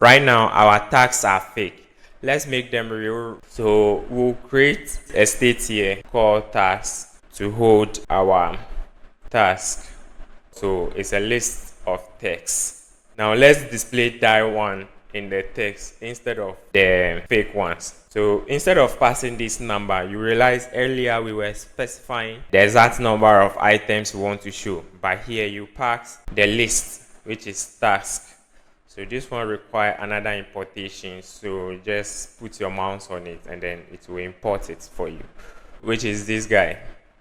Right now, our tags are fake. Let's make them real. So we'll create a state here called task to hold our task. So it's a list of text. Now let's display that one in the text instead of the fake ones. So instead of passing this number, you realize earlier we were specifying the exact number of items we want to show. But here you pass the list, which is task. So this one require another importation. So just put your mouse on it and then it will import it for you, which is this guy.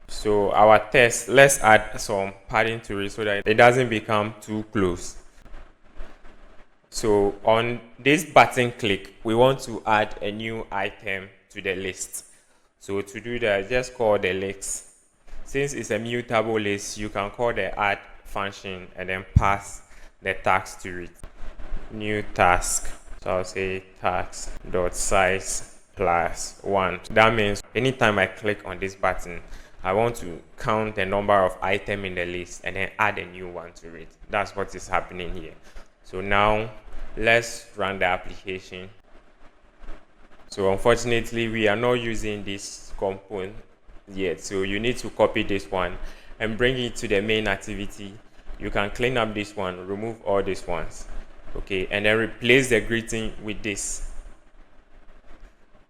So our text, let's add some padding to it so that it doesn't become too close. So on this button click, we want to add a new item to the list. So to do that, just call the list. Since it's a mutable list, you can call the add function and then pass the task to it. New task. So I'll say task.size plus 1. That means anytime I click on this button, I want to count the number of items in the list and then add a new one to it. That's what is happening here. So now let's run the application. So unfortunately, we are not using this component yet. So you need to copy this one and bring it to the main activity. You can clean up this one, remove all these ones. Okay, and then replace the greeting with this.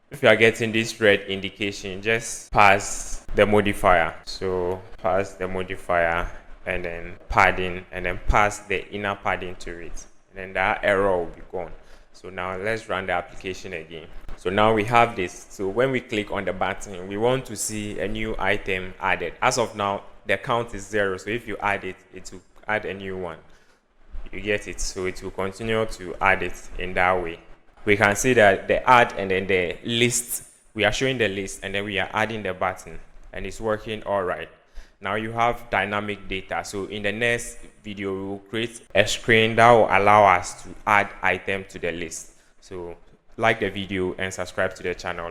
If you are getting this red indication, just pass the modifier. So pass the modifier and then padding and then pass the inner padding to it. And then that error will be gone. So now let's run the application again. So now we have this. So when we click on the button, we want to see a new item added. As of now, the count is 0. So if you add it, it will add a new one. You get it, so it will continue to add it in that way. We can see that the add and then the list, we are showing the list and then we are adding the button and it's working all right. Now you have dynamic data. So in the next video, we will create a screen that will allow us to add items to the list. So like the video and subscribe to the channel.